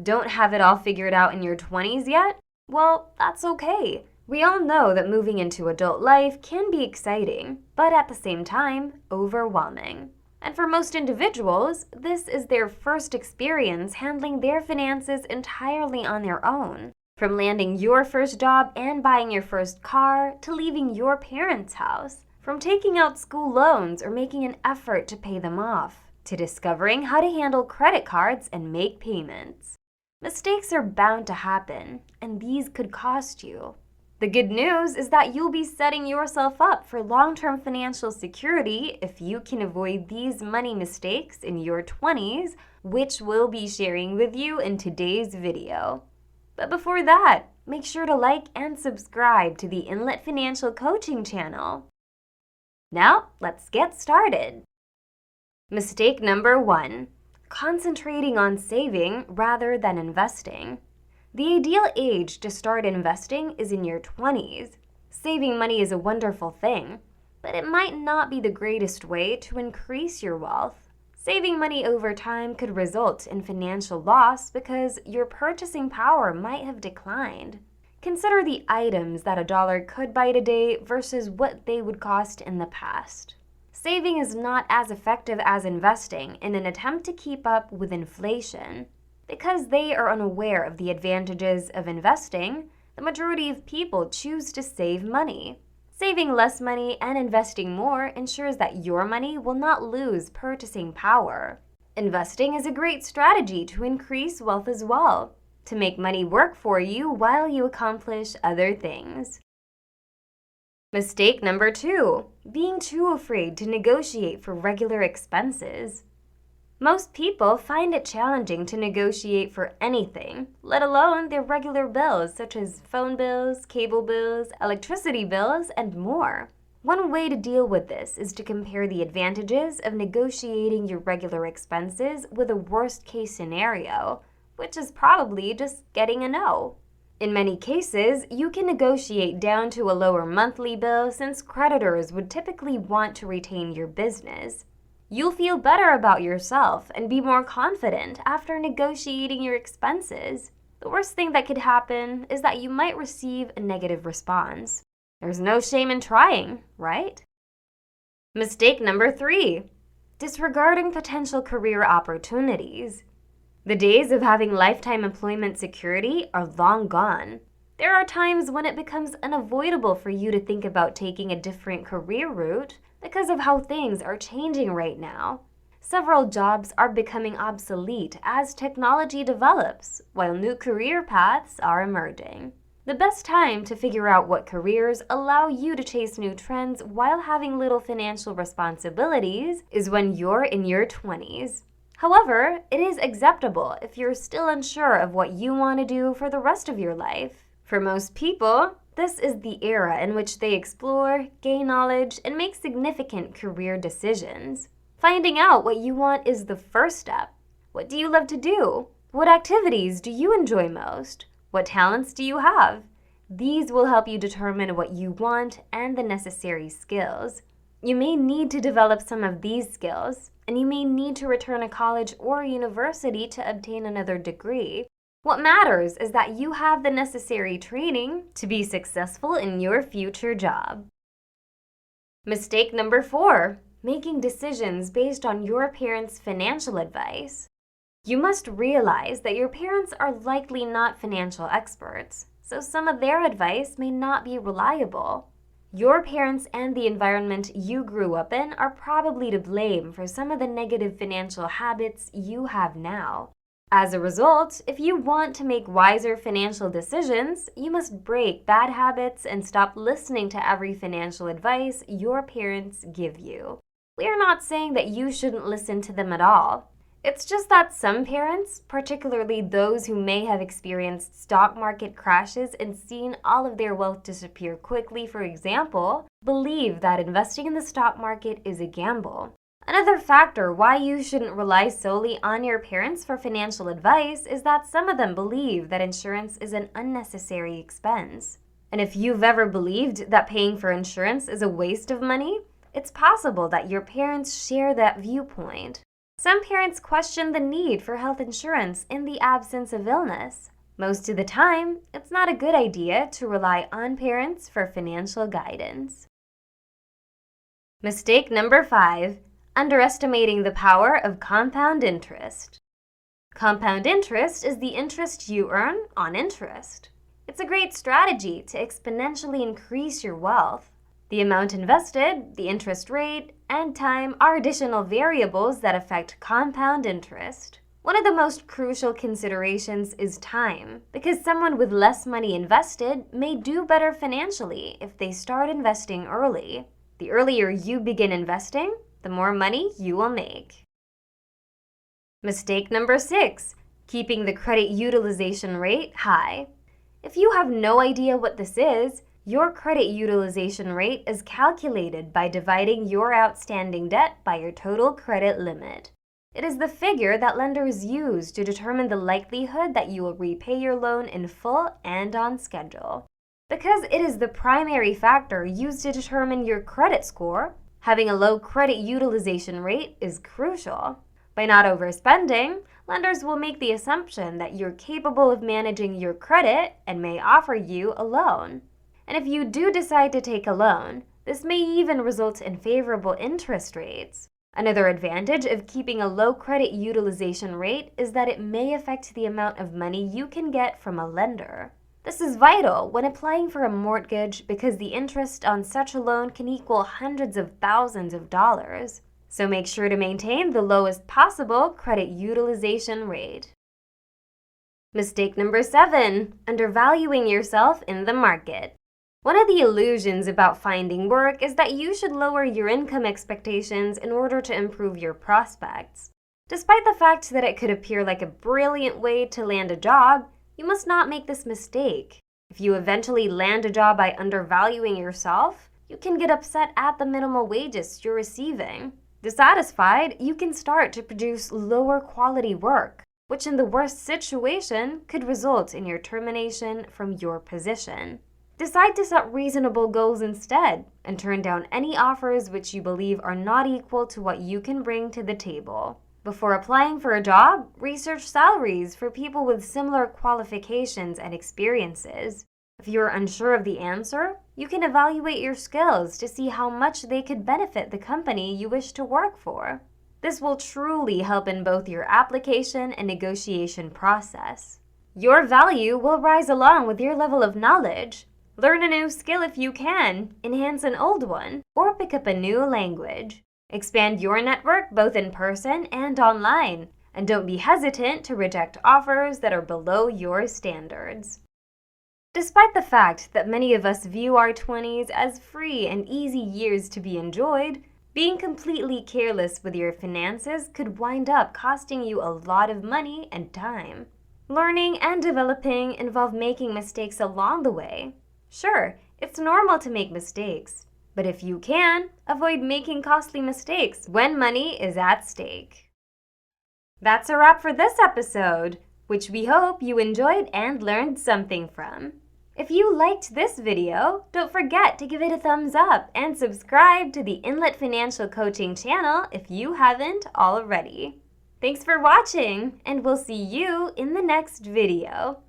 Don't have it all figured out in your 20s yet? Well, that's okay. We all know that moving into adult life can be exciting, but at the same time, overwhelming. And for most individuals, this is their first experience handling their finances entirely on their own. From landing your first job and buying your first car, to leaving your parents' house. From taking out school loans or making an effort to pay them off, to discovering how to handle credit cards and make payments. Mistakes are bound to happen, and these could cost you. The good news is that you'll be setting yourself up for long-term financial security if you can avoid these money mistakes in your 20s, which we'll be sharing with you in today's video. But before that, make sure to like and subscribe to the Inlet Financial Coaching channel. Now, let's get started. Mistake number 1. Concentrating on saving rather than investing. The ideal age to start investing is in your 20s. Saving money is a wonderful thing, but it might not be the greatest way to increase your wealth. Saving money over time could result in financial loss because your purchasing power might have declined. Consider the items that $1 could buy today versus what they would cost in the past. Saving is not as effective as investing in an attempt to keep up with inflation. Because they are unaware of the advantages of investing, the majority of people choose to save money. Saving less money and investing more ensures that your money will not lose purchasing power. Investing is a great strategy to increase wealth as well, to make money work for you while you accomplish other things. Mistake number 2, being too afraid to negotiate for regular expenses. Most people find it challenging to negotiate for anything, let alone their regular bills such as phone bills, cable bills, electricity bills, and more. One way to deal with this is to compare the advantages of negotiating your regular expenses with a worst-case scenario, which is probably just getting a no. In many cases, you can negotiate down to a lower monthly bill since creditors would typically want to retain your business. You'll feel better about yourself and be more confident after negotiating your expenses. The worst thing that could happen is that you might receive a negative response. There's no shame in trying, right? Mistake number 3, disregarding potential career opportunities. The days of having lifetime employment security are long gone. There are times when it becomes unavoidable for you to think about taking a different career route because of how things are changing right now. Several jobs are becoming obsolete as technology develops, while new career paths are emerging. The best time to figure out what careers allow you to chase new trends while having little financial responsibilities is when you're in your 20s. However, it is acceptable if you're still unsure of what you want to do for the rest of your life. For most people, this is the era in which they explore, gain knowledge, and make significant career decisions. Finding out what you want is the first step. What do you love to do? What activities do you enjoy most? What talents do you have? These will help you determine what you want and the necessary skills. You may need to develop some of these skills, and you may need to return to college or university to obtain another degree. What matters is that you have the necessary training to be successful in your future job. Mistake number 4, making decisions based on your parents' financial advice. You must realize that your parents are likely not financial experts, so some of their advice may not be reliable. Your parents and the environment you grew up in are probably to blame for some of the negative financial habits you have now. As a result, if you want to make wiser financial decisions, you must break bad habits and stop listening to every financial advice your parents give you. We are not saying that you shouldn't listen to them at all. It's just that some parents, particularly those who may have experienced stock market crashes and seen all of their wealth disappear quickly, for example, believe that investing in the stock market is a gamble. Another factor why you shouldn't rely solely on your parents for financial advice is that some of them believe that insurance is an unnecessary expense. And if you've ever believed that paying for insurance is a waste of money, it's possible that your parents share that viewpoint. Some parents question the need for health insurance in the absence of illness. Most of the time, it's not a good idea to rely on parents for financial guidance. Mistake number 5, underestimating the power of compound interest. Compound interest is the interest you earn on interest. It's a great strategy to exponentially increase your wealth. The amount invested, the interest rate, and time are additional variables that affect compound interest. One of the most crucial considerations is time, because someone with less money invested may do better financially if they start investing early. The earlier you begin investing, the more money you will make. Mistake number 6, keeping the credit utilization rate high. If you have no idea what this is, your credit utilization rate is calculated by dividing your outstanding debt by your total credit limit. It is the figure that lenders use to determine the likelihood that you will repay your loan in full and on schedule. Because it is the primary factor used to determine your credit score, having a low credit utilization rate is crucial. By not overspending, lenders will make the assumption that you're capable of managing your credit and may offer you a loan. And if you do decide to take a loan, this may even result in favorable interest rates. Another advantage of keeping a low credit utilization rate is that it may affect the amount of money you can get from a lender. This is vital when applying for a mortgage because the interest on such a loan can equal hundreds of thousands of dollars. So make sure to maintain the lowest possible credit utilization rate. Mistake number 7, undervaluing yourself in the market. One of the illusions about finding work is that you should lower your income expectations in order to improve your prospects. Despite the fact that it could appear like a brilliant way to land a job, you must not make this mistake. If you eventually land a job by undervaluing yourself, you can get upset at the minimal wages you're receiving. Dissatisfied, you can start to produce lower quality work, which in the worst situation could result in your termination from your position. Decide to set reasonable goals instead and turn down any offers which you believe are not equal to what you can bring to the table. Before applying for a job, research salaries for people with similar qualifications and experiences. If you're unsure of the answer, you can evaluate your skills to see how much they could benefit the company you wish to work for. This will truly help in both your application and negotiation process. Your value will rise along with your level of knowledge. Learn a new skill if you can, enhance an old one, or pick up a new language. Expand your network both in person and online, and don't be hesitant to reject offers that are below your standards. Despite the fact that many of us view our 20s as free and easy years to be enjoyed, being completely careless with your finances could wind up costing you a lot of money and time. Learning and developing involve making mistakes along the way. Sure, it's normal to make mistakes, but if you can, avoid making costly mistakes when money is at stake. That's a wrap for this episode, which we hope you enjoyed and learned something from. If you liked this video, don't forget to give it a thumbs up and subscribe to the Inlet Financial Coaching channel if you haven't already. Thanks for watching, and we'll see you in the next video.